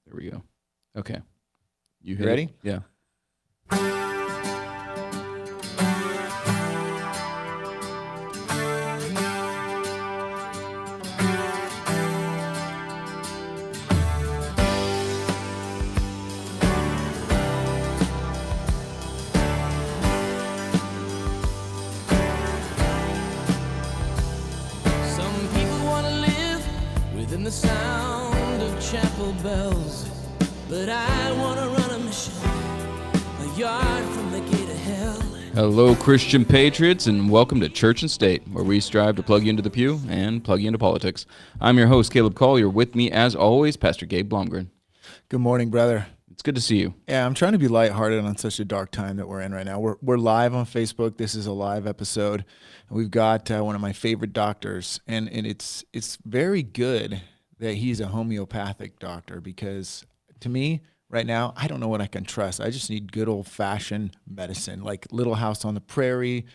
There we go. Okay. You ready? It? Yeah. Some people want to live within the sound of chapel bells, but I want to run a mission a yard from the gate of hell. Hello, Christian patriots, and welcome to Church and State, where we strive to plug you into the pew and plug you into politics. I'm your host, Caleb Collier. With me, as always, Pastor Gabe Blomgren. Good morning, brother. It's good to see you. Yeah, I'm trying to be lighthearted on such a dark time that we're in right now. We're live on Facebook. This is a live episode. And we've got one of my favorite doctors, and it's very good that he's a homeopathic doctor because to me, right now, I don't know what I can trust. I just need good old-fashioned medicine, like Little House on the Prairie,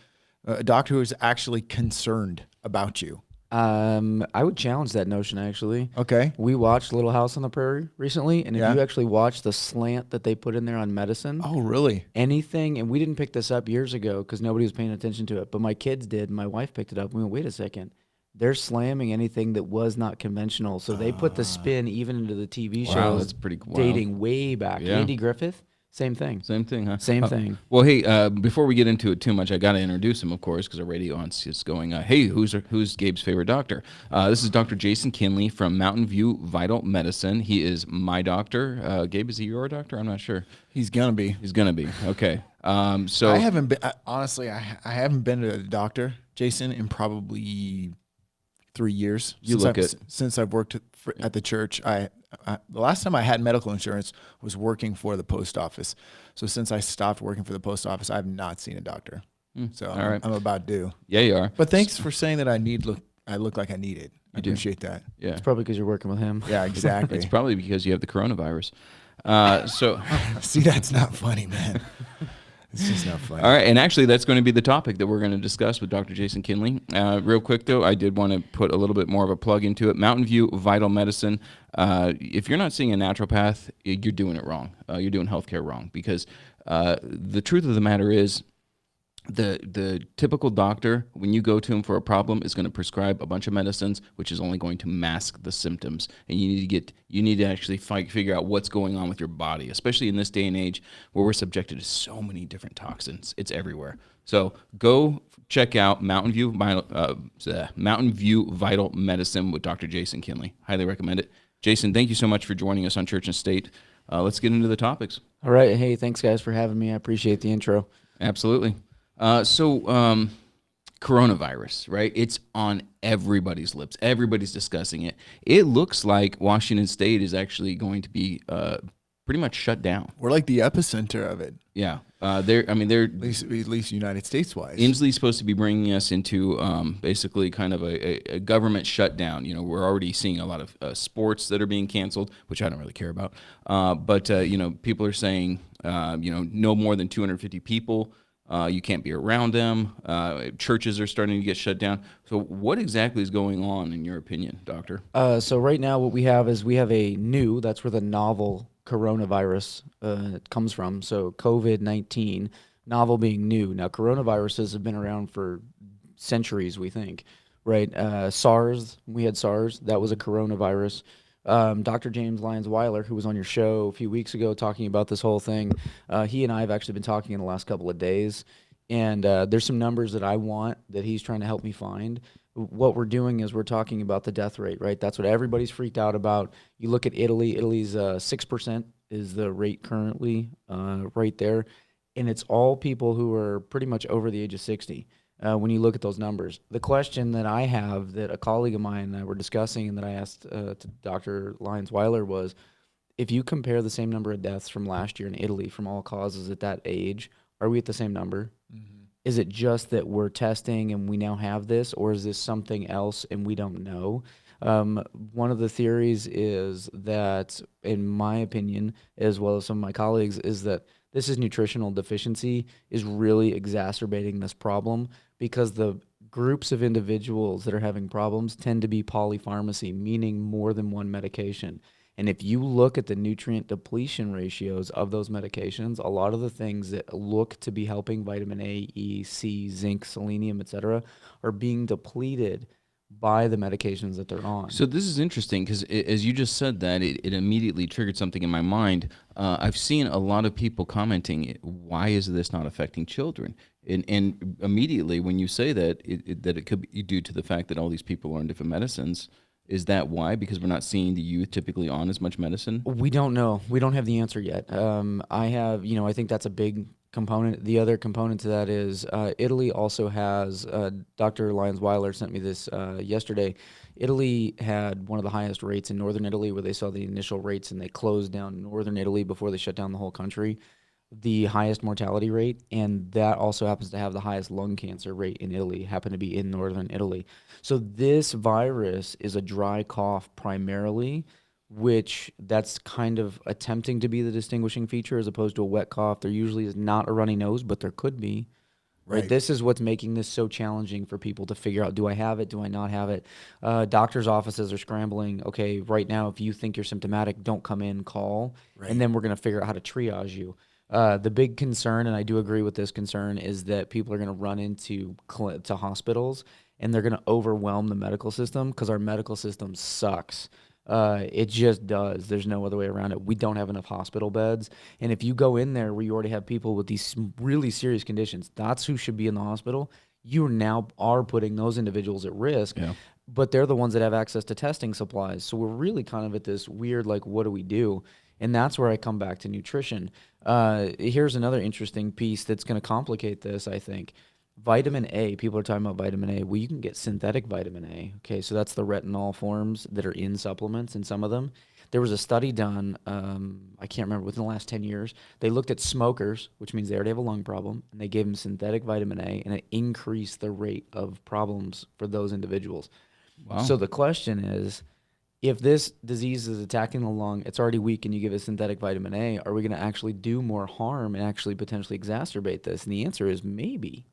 a doctor who is actually concerned about you. I would challenge that notion, actually. Okay. We watched Little House on the Prairie recently, and if Yeah. you actually watch the slant that they put in there on medicine, Oh, really? anything, and we didn't pick this up years ago because nobody was paying attention to it, but my kids did, and my wife picked it up. We went, wait a second. They're slamming anything that was not conventional. So they put the spin even into the TV shows. Wow, that's pretty cool. Dating way back. Yeah. Andy Griffith, same thing. Same thing, huh? Same thing. Well, hey, before we get into it too much, I got to introduce him, of course, because our radio audience is going, hey, who's Gabe's favorite doctor? This is Dr. Jason Kinley from Mountain View Vital Medicine. He is my doctor. Gabe, is he your doctor? I'm not sure. He's going to be. He's going to be. Okay. So I haven't been, honestly, I haven't been to a doctor, Jason, in probably 3 years. Since I've worked at the church. The last time I had medical insurance was working for the post office. So since I stopped working for the post office, I have not seen a doctor. So all right. I'm about due. Yeah, you are. But thanks for saying that I look like I need it. I appreciate that. Yeah. It's probably because you're working with him. Yeah, exactly. It's probably because you have the coronavirus. So See, that's not funny, man. It's just not funny. All right, and actually that's going to be the topic that we're going to discuss with Dr. Jason Kinley. Real quick, though, I did want to put a little bit more of a plug into it. Mountain View Vital Medicine. If you're not seeing a naturopath, you're doing it wrong. You're doing healthcare wrong because the truth of the matter is the typical doctor, when you go to him for a problem, is going to prescribe a bunch of medicines, which is only going to mask the symptoms. And you need to actually figure out what's going on with your body, especially in this day and age where we're subjected to so many different toxins. It's everywhere. So go check out Mountain View Vital Medicine with Dr. Jason Kinley. Highly recommend it. Jason, thank you so much for joining us on Church and State. Let's get into the topics. All right. Hey, thanks, guys, for having me. I appreciate the intro. Absolutely. So coronavirus, right? It's on everybody's lips. Everybody's discussing it. It looks like Washington State is actually going to be pretty much shut down. We're like the epicenter of it. Yeah. They're at least United States wise. Inslee's supposed to be bringing us into basically kind of a government shutdown. You know, we're already seeing a lot of sports that are being canceled, which I don't really care about. But people are saying, no more than 250 people. You can't be around them. Churches are starting to get shut down. So what exactly is going on, in your opinion, Doctor? So right now what we have a new, that's where the novel coronavirus comes from. So COVID-19, novel being new. Now coronaviruses have been around for centuries, we think, right? SARS, we had SARS. That was a coronavirus. Dr. James Lyons-Weiler, who was on your show a few weeks ago talking about this whole thing, he and I have actually been talking in the last couple of days, and there's some numbers that I want that he's trying to help me find. What we're doing is we're talking about the death rate, right? That's what everybody's freaked out about. You look at Italy. Italy's 6% is the rate currently right there, and it's all people who are pretty much over the age of 60. When you look at those numbers. The question that I have that a colleague of mine and I were discussing and that I asked to Dr. Lyons-Weiler was, if you compare the same number of deaths from last year in Italy from all causes at that age, are we at the same number? Mm-hmm. Is it just that we're testing and we now have this, or is this something else and we don't know? One of the theories is that, in my opinion, as well as some of my colleagues, is that this is nutritional deficiency is really exacerbating this problem because the groups of individuals that are having problems tend to be polypharmacy, meaning more than one medication. And if you look at the nutrient depletion ratios of those medications, a lot of the things that look to be helping vitamin A, E, C, zinc, selenium, etc., are being depleted by the medications that they're on. So this is interesting because as you just said that, it immediately triggered something in my mind. I've seen a lot of people commenting, why is this not affecting children? And immediately when you say that, that it could be due to the fact that all these people are on different medicines. Is that why? Because we're not seeing the youth typically on as much medicine? We don't know. We don't have the answer yet. I think that's a big component. The other component to that is Italy also has, Dr. Lyons-Weiler sent me this yesterday. Italy had one of the highest rates in northern Italy, where they saw the initial rates and they closed down northern Italy before they shut down the whole country. The highest mortality rate, and that also happens to have the highest lung cancer rate in Italy, happen to be in northern Italy. So this virus is a dry cough primarily, which that's kind of attempting to be the distinguishing feature as opposed to a wet cough. There usually is not a runny nose, but there could be. Right. This is what's making this so challenging for people to figure out, do I have it? Do I not have it? Doctors' offices are scrambling. Okay, right now, if you think you're symptomatic, don't come in, call. Right. And then we're going to figure out how to triage you. The big concern, and I do agree with this concern, is that people are going to run into to hospitals and they're going to overwhelm the medical system because our medical system sucks. It just does. There's no other way around it. We don't have enough hospital beds. And if you go in there where you already have people with these really serious conditions, that's who should be in the hospital. You now are putting those individuals at risk, but they're the ones that have access to testing supplies. So we're really kind of at this weird, like, what do we do? And that's where I come back to nutrition. Here's another interesting piece that's going to complicate this, I think. Vitamin A, people are talking about vitamin A. Well, you can get synthetic vitamin A. Okay, so that's the retinol forms that are in supplements, in some of them. There was a study done, I can't remember, within the last 10 years. They looked at smokers, which means they already have a lung problem, and they gave them synthetic vitamin A, and it increased the rate of problems for those individuals. Wow. So the question is, if this disease is attacking the lung, it's already weak, and you give a synthetic vitamin A, are we going to actually do more harm and actually potentially exacerbate this? And the answer is maybe.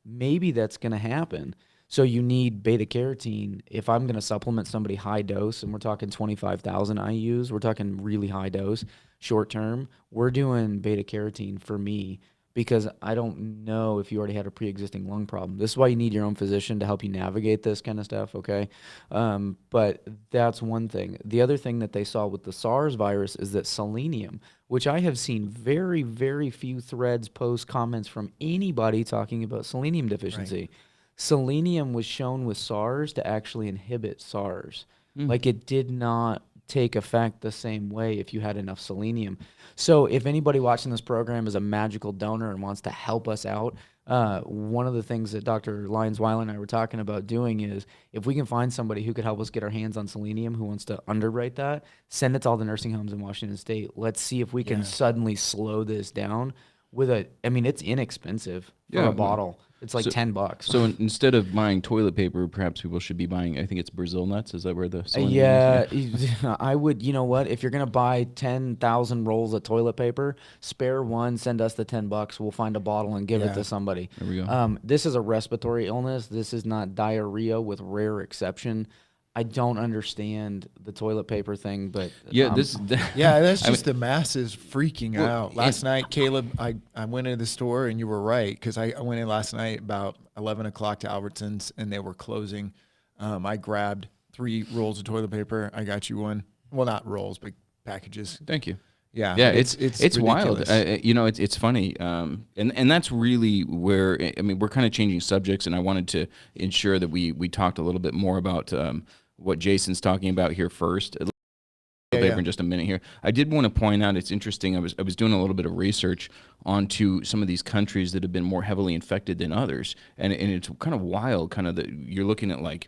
Maybe that's going to happen. So you need beta carotene. If I'm going to supplement somebody high dose, and we're talking 25,000 IUs, we're talking really high dose, short term, we're doing beta carotene for me, because I don't know if you already had a pre-existing lung problem. This is why you need your own physician to help you navigate this kind of stuff, okay? But that's one thing. The other thing that they saw with the SARS virus is that selenium, which I have seen very, very few threads, posts, comments from anybody talking about selenium deficiency. Right. Selenium was shown with SARS to actually inhibit SARS. Like, it did not take effect the same way if you had enough selenium. So if anybody watching this program is a magical donor and wants to help us out, one of the things that Dr. Lyons-Weiler and I were talking about doing is, if we can find somebody who could help us get our hands on selenium, who wants to underwrite that, send it to all the nursing homes in Washington State. Let's see if we can suddenly slow this down with it's inexpensive for a bottle. It's like $10. So instead of buying toilet paper, perhaps people should be buying, I think it's Brazil nuts. Is that where the I would, you know what? If you're going to buy 10,000 rolls of toilet paper, spare one, send us the $10. We'll find a bottle and give it to somebody. There we go. This is a respiratory illness. This is not diarrhea, with rare exception. I don't understand the toilet paper thing, but that's just the masses freaking out. Last night, Caleb, I went into the store, and you were right, because I went in last night about 11 o'clock to Albertsons, and they were closing. I grabbed 3 rolls of toilet paper. I got you one. Well, not rolls, but packages. Thank you. Yeah, it's wild. It's funny, and that's really where we're kind of changing subjects, and I wanted to ensure that we talked a little bit more about what Jason's talking about here first. In just a minute here. I did want to point out, it's interesting. I was doing a little bit of research onto some of these countries that have been more heavily infected than others, and it's kind of wild. You're looking at, like,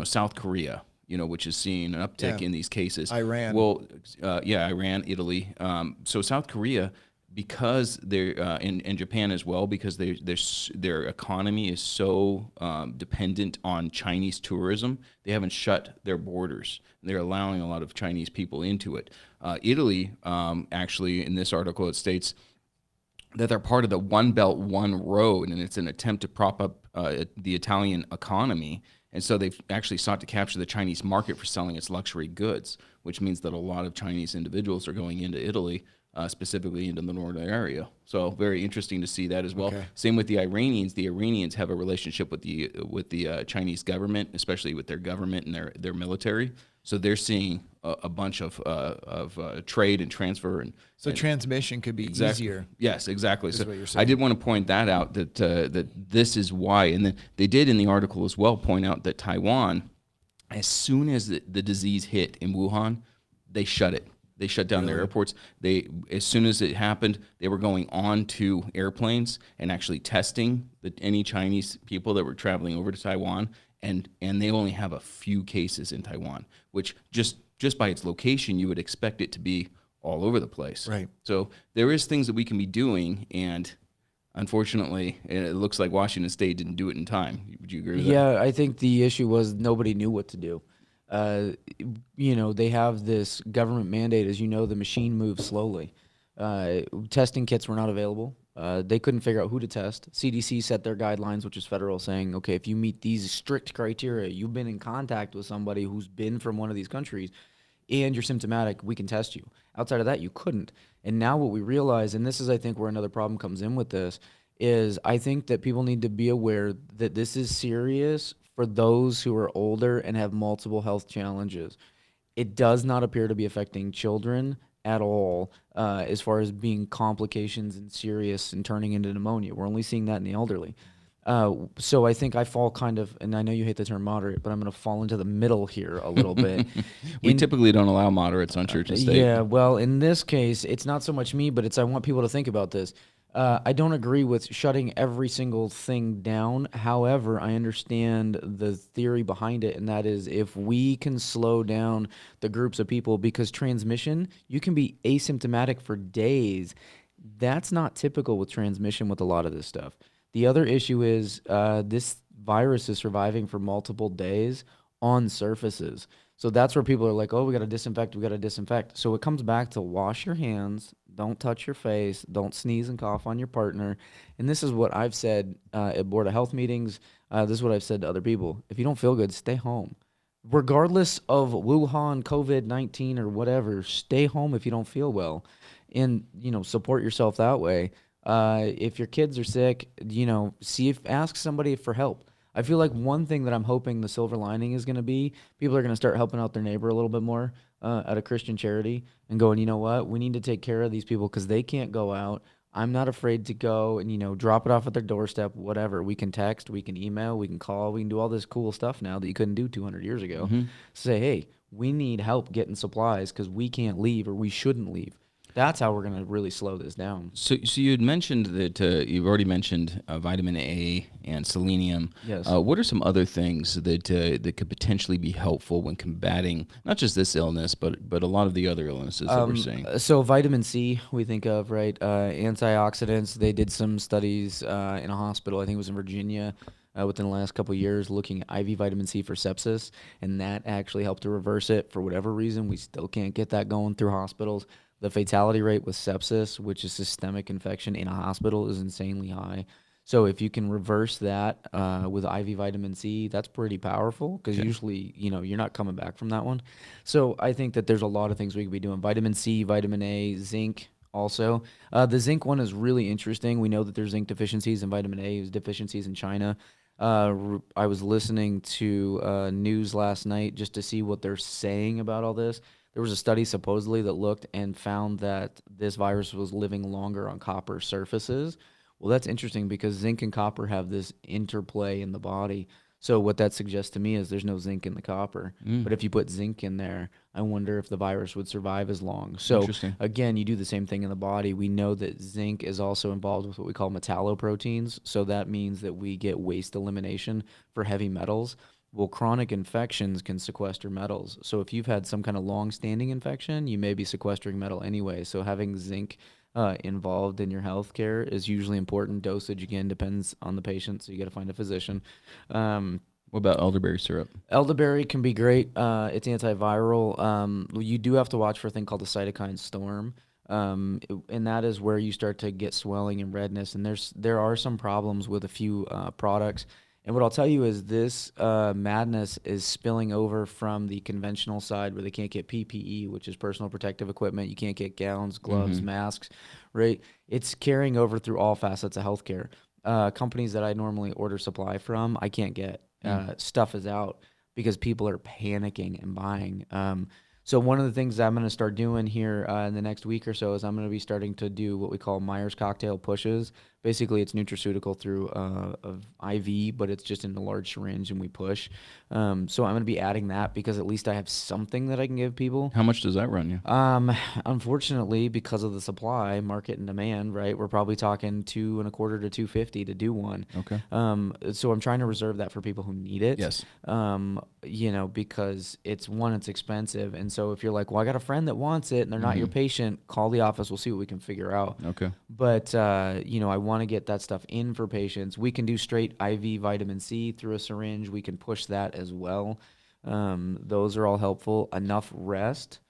South Korea, which is seeing an uptick in these cases. Iran. Well, Iran, Italy. So South Korea, because they're and Japan as well, because their economy is so dependent on Chinese tourism, they haven't shut their borders. They're allowing a lot of Chinese people into it. Italy, actually, in this article, it states that they're part of the One Belt, One Road, and it's an attempt to prop up the Italian economy. And so they've actually sought to capture the Chinese market for selling its luxury goods, which means that a lot of Chinese individuals are going into Italy, specifically into the northern area. So very interesting to see that as well. Okay. Same with the Iranians. The Iranians have a relationship with the Chinese government, especially with their government and their military. So they're seeing a bunch of trade and transfer and transmission could be easier. Yes, exactly. So what you're I saying. did want to point that out that this is why, and then they did in the article as well point out that Taiwan, as soon as the disease hit in Wuhan, they shut it. They shut down their airports. As soon as it happened, they were going on to airplanes and actually testing any Chinese people that were traveling over to Taiwan. And they only have a few cases in Taiwan, which just by its location, you would expect it to be all over the place. Right. So there is things that we can be doing, and unfortunately, it looks like Washington State didn't do it in time. Would you agree with that? Yeah, I think the issue was nobody knew what to do. They have this government mandate, as you know, the machine moves slowly. Testing kits were not available. They couldn't figure out who to test. CDC set their guidelines, which is federal, saying, okay, if you meet these strict criteria, you've been in contact with somebody who's been from one of these countries, and you're symptomatic, we can test you. Outside of that, you couldn't. And now what we realize, and this is, I think, where another problem comes in with this, is I think that people need to be aware that this is serious for those who are older and have multiple health challenges. It does not appear to be affecting children at all, as far as being complications and serious and turning into pneumonia. We're only seeing that in the elderly. So I think I fall kind of, and I know you hate the term moderate, but I'm going to fall into the middle here a little bit. We typically don't allow moderates on Church and State. Yeah, well, in this case, it's not so much me, but I want people to think about this. I don't agree with shutting every single thing down. However, I understand the theory behind it, and that is if we can slow down the groups of people, because transmission, you can be asymptomatic for days. That's not typical with transmission with a lot of this stuff. The other issue is this virus is surviving for multiple days on surfaces. So that's where people are like, oh, we got to disinfect. So it comes back to wash your hands, don't touch your face, don't sneeze and cough on your partner. And this is what I've said at Board of Health meetings. This is what I've said to other people. If you don't feel good, stay home. Regardless of Wuhan, COVID-19 or whatever, stay home if you don't feel well. And, support yourself that way. If your kids are sick, ask somebody for help. I feel like one thing that I'm hoping the silver lining is going to be, people are going to start helping out their neighbor a little bit more at a Christian charity and going, you know what, we need to take care of these people because they can't go out. I'm not afraid to go and, drop it off at their doorstep, whatever. We can text, we can email, we can call, we can do all this cool stuff now that you couldn't do 200 years ago. Mm-hmm. Say, hey, we need help getting supplies because we can't leave or we shouldn't leave. That's how we're going to really slow this down. So you had mentioned that you've already mentioned vitamin A and selenium. Yes. What are some other things that could potentially be helpful when combating not just this illness, but a lot of the other illnesses that we're seeing? So vitamin C, we think of, right? Antioxidants. They did some studies in a hospital, I think it was in Virginia, within the last couple of years, looking at IV vitamin C for sepsis, and that actually helped to reverse it. For whatever reason, we still can't get that going through hospitals. The fatality rate with sepsis, which is systemic infection in a hospital, is insanely high. So if you can reverse that with IV vitamin C, that's pretty powerful because usually, you're not coming back from that one. So I think that there's a lot of things we could be doing. Vitamin C, vitamin A, zinc also. The zinc one is really interesting. We know that there's zinc deficiencies and vitamin A deficiencies in China. I was listening to news last night just to see what they're saying about all this. There was a study supposedly that looked and found that this virus was living longer on copper surfaces. Well, that's interesting because zinc and copper have this interplay in the body. So what that suggests to me is there's no zinc in the copper. But if you put zinc in there, I wonder if the virus would survive as long. So again, you do the same thing in the body. We know that zinc is also involved with what we call metalloproteins. So that means that we get waste elimination for heavy metals. Well, chronic infections can sequester metals. So if you've had some kind of long-standing infection, you may be sequestering metal anyway. So having zinc involved in your health care is usually important. Dosage, again, depends on the patient, so you got to find a physician. What about elderberry syrup? Elderberry can be great. It's antiviral. You do have to watch for a thing called the cytokine storm. And that is where you start to get swelling and redness. And there are some problems with a few products. And what I'll tell you is this madness is spilling over from the conventional side where they can't get PPE, which is personal protective equipment. You can't get gowns, gloves, masks, right? It's carrying over through all facets of healthcare. Companies that I normally order supply from, I can't get. Stuff is out because people are panicking and buying. So one of the things I'm going to start doing here in the next week or so is I'm going to be starting to do what we call Myers cocktail pushes. Basically, it's nutraceutical through of IV, but it's just in a large syringe and we push. So I'm going to be adding that because at least I have something that I can give people. How much does that run you? Unfortunately, because of the supply, market and demand, right, we're probably talking $225 to $250 to do one. Okay. So I'm trying to reserve that for people who need it. Yes. Because it's expensive. And so if you're like, well, I got a friend that wants it and they're not your patient, call the office. We'll see what we can figure out. Okay. But, I want to get that stuff in for patients. We can do straight IV vitamin C through a syringe. We can push that as well. Those are all helpful. Enough rest,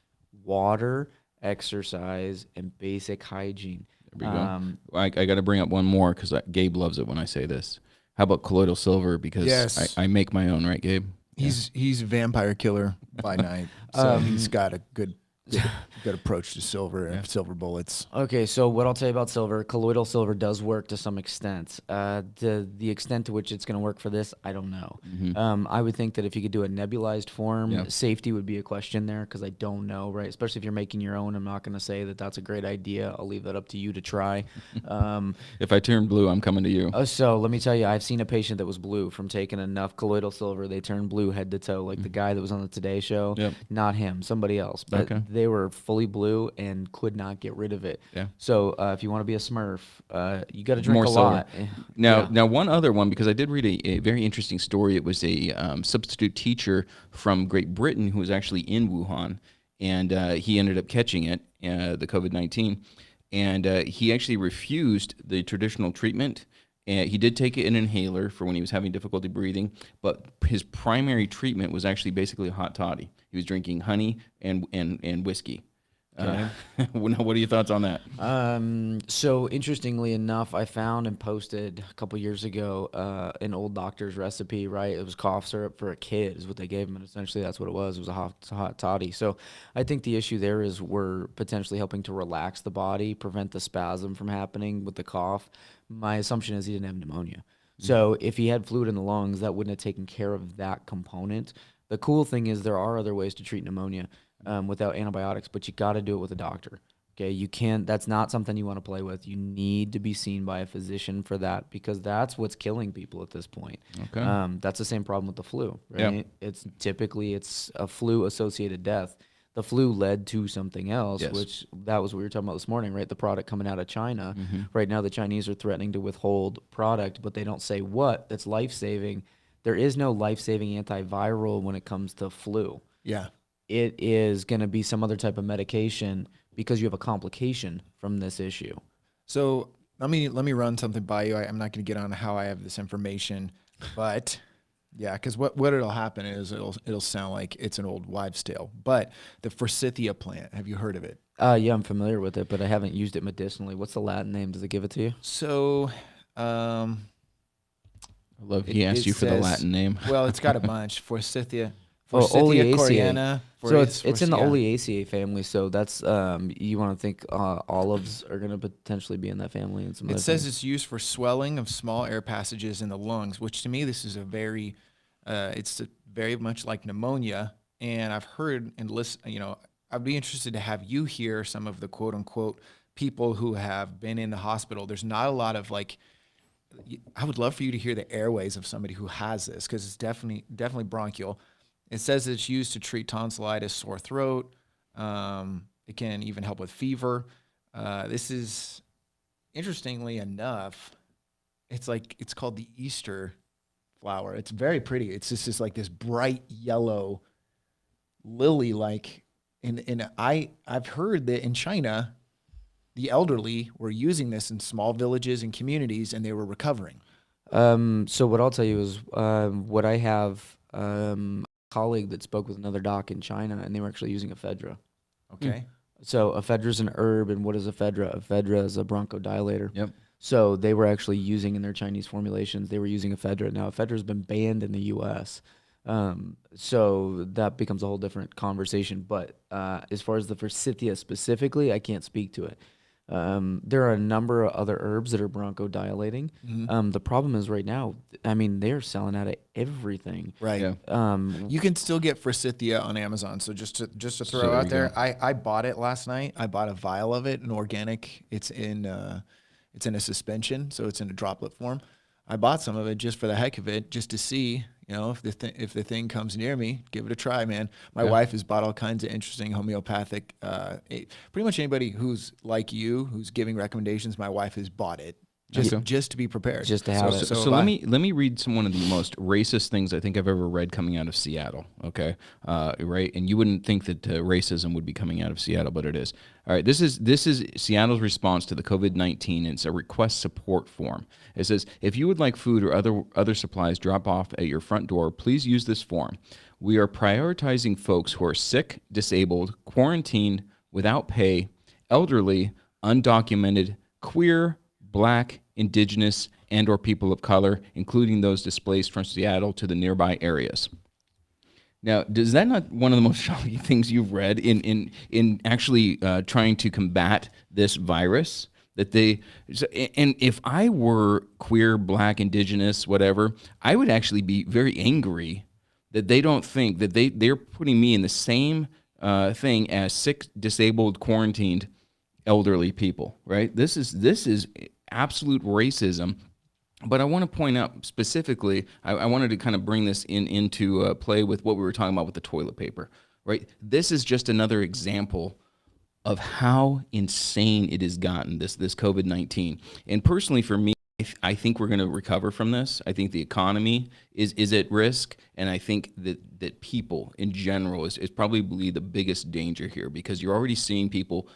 water, exercise, and basic hygiene. There we go. I got to bring up one more because Gabe loves it when I say this. How about colloidal silver? Because Yes. I make my own, right, Gabe? He's a vampire killer by night, so he's got a good approach to silver and silver bullets. Okay, so what I'll tell you about silver, colloidal silver does work to some extent. The extent to which it's going to work for this, I don't know. I would think that if you could do a nebulized form, safety would be a question there because I don't know, right? Especially if you're making your own, I'm not going to say that that's a great idea. I'll leave that up to you to try. If I turn blue, I'm coming to you. So let me tell you, I've seen a patient that was blue from taking enough colloidal silver. They turned blue head to toe, like the guy that was on the Today Show. Yep. Not him, somebody else. But they were fully blue and could not get rid of it. Yeah. So if you want to be a Smurf, you got to drink More a silver. lot. Now one other one, because I did read a very interesting story. It was a substitute teacher from Great Britain who was actually in Wuhan, and he ended up catching it, the COVID-19, and he actually refused the traditional treatment. And he did take an inhaler for when he was having difficulty breathing, but his primary treatment was actually basically a hot toddy. He was drinking honey and whiskey. What are your thoughts on that? So interestingly enough, I found and posted a couple years ago an old doctor's recipe, right? It was cough syrup for a kid is what they gave him, and essentially that's what it was. It was a hot toddy. So I think the issue there is we're potentially helping to relax the body, prevent the spasm from happening with the cough. My assumption is he didn't have pneumonia. So if he had fluid in the lungs, that wouldn't have taken care of that component. The cool thing is there are other ways to treat pneumonia without antibiotics, but you got to do it with a doctor. Okay, you can't. That's not something you want to play with. You need to be seen by a physician for that because that's what's killing people at this point. Okay. That's the same problem with the flu, right? Yep. It's typically a flu-associated death. The flu led to something else, Yes. which that was what we were talking about this morning, right? The product coming out of China. Right now, the Chinese are threatening to withhold product, but they don't say what. That's life-saving. There is no life-saving antiviral when it comes to flu. Yeah. It is going to be some other type of medication because you have a complication from this issue. So let me run something by you. I'm not going to get on how I have this information, but yeah, because what it'll happen is it'll sound like it's an old wives' tale. But the forsythia plant, have you heard of it? Yeah, I'm familiar with it, but I haven't used it medicinally. What's the Latin name? Does it give it to you? So, I love he asked you for the Latin name. Well, it's got a bunch. Forsythia. Oleaceae. Coriana. So it's in the Oleaceae family. So that's you want to think olives are going to potentially be in that family and some. It other says things. it's used for swelling of small air passages in the lungs, which to me this is it's very much like pneumonia. And I've heard and listen. I'd be interested to have you hear some of the quote unquote people who have been in the hospital. There's not a lot of I would love for you to hear the airways of somebody who has this because it's definitely bronchial. It says it's used to treat tonsillitis, sore throat. It can even help with fever. This is, interestingly enough, it's called the Easter flower. It's very pretty. It's just this bright yellow lily-like. And I've heard that in China, the elderly were using this in small villages and communities, and they were recovering. So what I'll tell you is what I have. Colleague that spoke with another doc in China, and they were actually using ephedra. Okay. So ephedra is an herb, and what is ephedra? Ephedra is a bronchodilator. Yep. So they were actually using in their Chinese formulations, they were using ephedra. Now, ephedra has been banned in the U.S., so that becomes a whole different conversation. But as far as the forsythia specifically, I can't speak to it. There are a number of other herbs that are bronchodilating. The problem is right now, I mean, they're selling out of everything. Right. Yeah. You can still get forsythia on Amazon. So just to So throw there out you there, go. I bought it last night. I bought a vial of it, an organic. It's in a suspension, so it's in a droplet form. I bought some of it just for the heck of it, just to see, if the thing comes near me, give it a try, man. My Yeah. wife has bought all kinds of interesting homeopathic. Pretty much anybody who's like you, who's giving recommendations, my wife has bought it Okay. just to be prepared. Just to have it. So So let if me read one of the most racist things I think I've ever read coming out of Seattle. Okay, right, and you wouldn't think that racism would be coming out of Seattle, but it is. All right, this is Seattle's response to the COVID-19. It's a request support form. It says, if you would like food or other supplies drop off at your front door, please use this form. We are prioritizing folks who are sick, disabled, quarantined, without pay, elderly, undocumented, queer, Black, Indigenous, and or people of color, including those displaced from Seattle to the nearby areas. Now, is that not one of the most shocking things you've read in actually trying to combat this virus? And if I were queer, Black, Indigenous, whatever, I would actually be very angry that they don't think that they're putting me in the same thing as sick, disabled, quarantined, elderly people. Right? This is absolute racism. But I want to point out specifically, I wanted to kind of bring this into play with what we were talking about with the toilet paper, right? This is just another example of how insane it has gotten, this COVID-19. And personally for me, I think we're going to recover from this. I think the economy is at risk, and I think that people in general is probably the biggest danger here, because you're already seeing people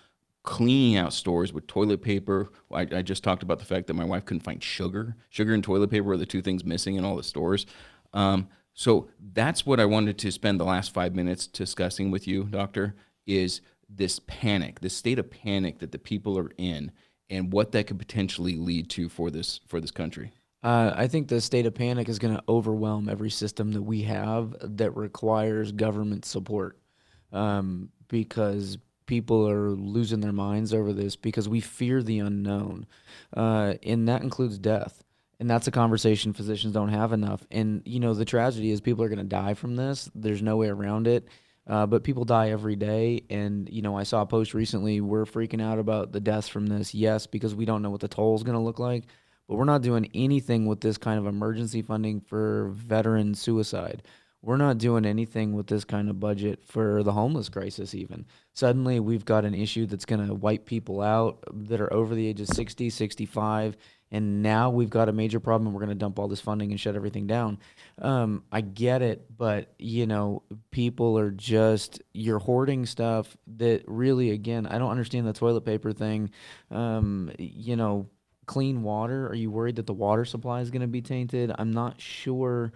cleaning out stores with toilet paper. I just talked about the fact that my wife couldn't find sugar. Sugar and toilet paper are the two things missing in all the stores. So that's what I wanted to spend the last 5 minutes discussing with you, Doctor, is this panic, this state of panic that the people are in, and what that could potentially lead to for this country. I think the state of panic is going to overwhelm every system that we have that requires government support, because people are losing their minds over this because we fear the unknown, and that includes death. And that's a conversation physicians don't have enough. And, the tragedy is people are going to die from this. There's no way around it. But people die every day. And, I saw a post recently, we're freaking out about the deaths from this. Yes, because we don't know what the toll is going to look like. But we're not doing anything with this kind of emergency funding for veteran suicide. We're not doing anything with this kind of budget for the homeless crisis even. Suddenly, we've got an issue that's going to wipe people out that are over the age of 60, 65, and now we've got a major problem, and we're going to dump all this funding and shut everything down. I get it, but, people are just, you're hoarding stuff that really, again, I don't understand the toilet paper thing. Clean water, are you worried that the water supply is going to be tainted? I'm not sure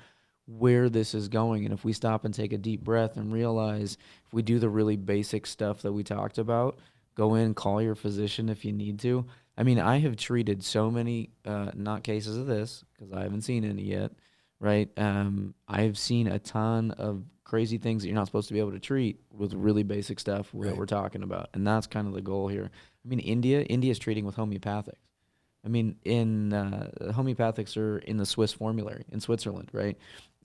where this is going. And if we stop and take a deep breath and realize, if we do the really basic stuff that we talked about, go in, call your physician if you need to. I mean, I have treated so many, not cases of this, because I haven't seen any yet, right? I have seen a ton of crazy things that you're not supposed to be able to treat with really basic stuff that we're talking about. And that's kind of the goal here. I mean, India is treating with homeopathics. I mean, homeopathics are in the Swiss formulary in Switzerland, right?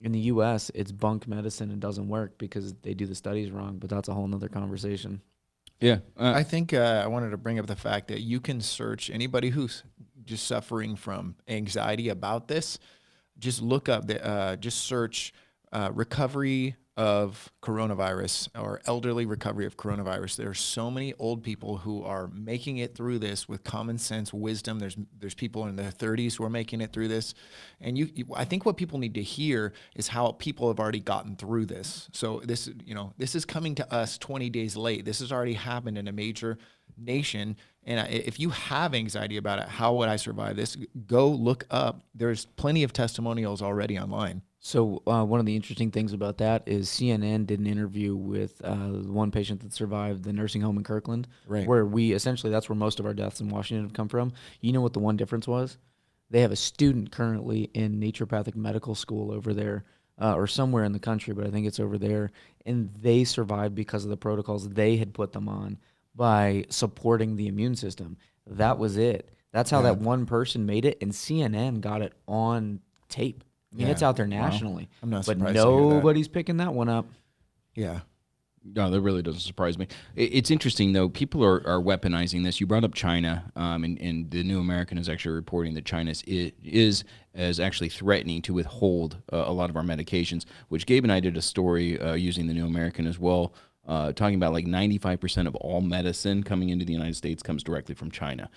In the U.S., it's bunk medicine and doesn't work because they do the studies wrong, but that's a whole nother conversation. Yeah. I think I wanted to bring up the fact that you can search anybody who's just suffering from anxiety about this. Just look up, just search recovery of coronavirus or elderly recovery of coronavirus. There are so many old people who are making it through this with common sense, wisdom. There's people in their 30s who are making it through this. And I think what people need to hear is how people have already gotten through this. So this is coming to us 20 days late. This has already happened in a major nation. And if you have anxiety about it, how would I survive this? Go look up. There's plenty of testimonials already online. So one of the interesting things about that is CNN did an interview with one patient that survived the nursing home in Kirkland, Right. where that's where most of our deaths in Washington have come from. You know what the one difference was? They have a student currently in naturopathic medical school over there, or somewhere in the country, but I think it's over there, and they survived because of the protocols they had put them on by supporting the immune system. That was it. That's how that one person made it, and CNN got it on tape. I mean, it's out there nationally. I'm not but surprised to hear that. nobody's picking that one up. Yeah. No, that really doesn't surprise me. It's interesting, though. People are weaponizing this. You brought up China, and the New American is actually reporting that China is actually threatening to withhold a lot of our medications, which Gabe and I did a story using the New American as well, talking about like 95% of all medicine coming into the United States comes directly from China.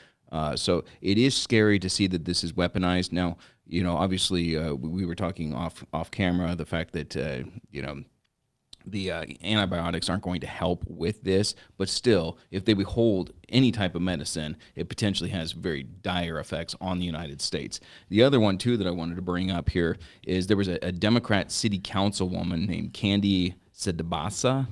So it is scary to see that this is weaponized. Now, obviously, we were talking off camera, the fact that, the antibiotics aren't going to help with this, but still, if they withhold any type of medicine, it potentially has very dire effects on the United States. The other one, too, that I wanted to bring up here is there was a Democrat city councilwoman named Candy Sedabasa.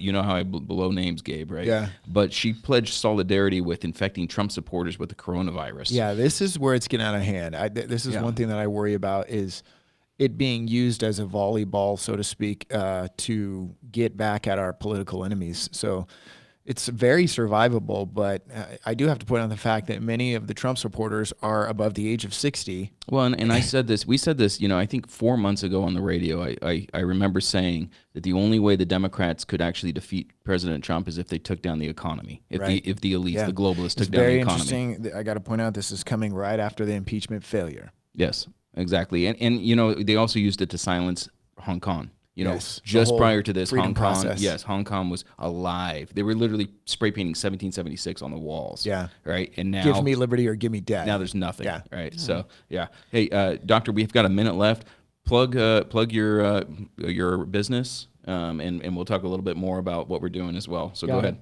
You know how I blow names, Gabe, right? Yeah. But she pledged solidarity with infecting Trump supporters with the coronavirus. Yeah, this is where it's getting out of hand. This is one thing that I worry about is it being used as a volleyball, so to speak, to get back at our political enemies. So it's very survivable, but I do have to point out the fact that many of the Trump supporters are above the age of 60. Well, and I said this, we said this, I think 4 months ago on the radio, I remember saying that the only way the Democrats could actually defeat President Trump is if they took down the economy, if the elites, the globalists took down the economy. It's very interesting. I got to point out this is coming right after the impeachment failure. Yes, exactly. And they also used it to silence Hong Kong. Just prior to this, Hong Kong was alive. They were literally spray painting 1776 on the walls. Yeah. Right. And now, give me liberty or give me death. Now there's nothing. Yeah. Right. Yeah. So yeah. Hey, doctor, we've got a minute left. Plug your business. And we'll talk a little bit more about what we're doing as well. So go ahead.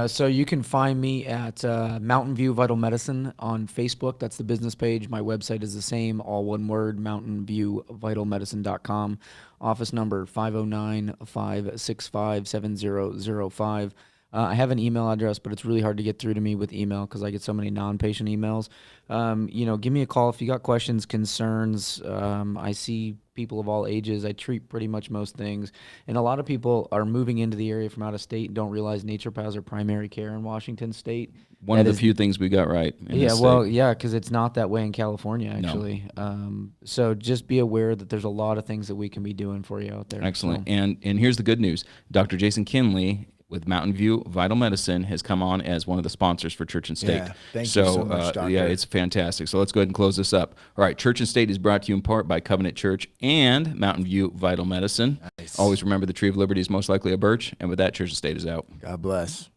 So you can find me at Mountain View Vital Medicine on Facebook. That's the business page. My website is the same, all one word, mountainviewvitalmedicine.com. Office number 509-565-7005. I have an email address, but it's really hard to get through to me with email because I get so many non-patient emails. Give me a call if you got questions, concerns. I see people of all ages. I treat pretty much most things. And a lot of people are moving into the area from out of state and don't realize naturopaths are primary care in Washington State. One of the few things we got right. Because it's not that way in California, actually. No. So just be aware that there's a lot of things that we can be doing for you out there. Excellent. So. And here's the good news. Dr. Jason Kinley with Mountain View Vital Medicine has come on as one of the sponsors for Church and State. Yeah, thank you so much, Doctor. Yeah, it's fantastic. So let's go ahead and close this up. All right, Church and State is brought to you in part by Covenant Church and Mountain View Vital Medicine. Nice. Always remember the tree of liberty is most likely a birch. And with that, Church and State is out. God bless.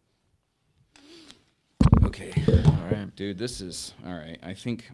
Okay. All right. Dude, this is, all right, I think...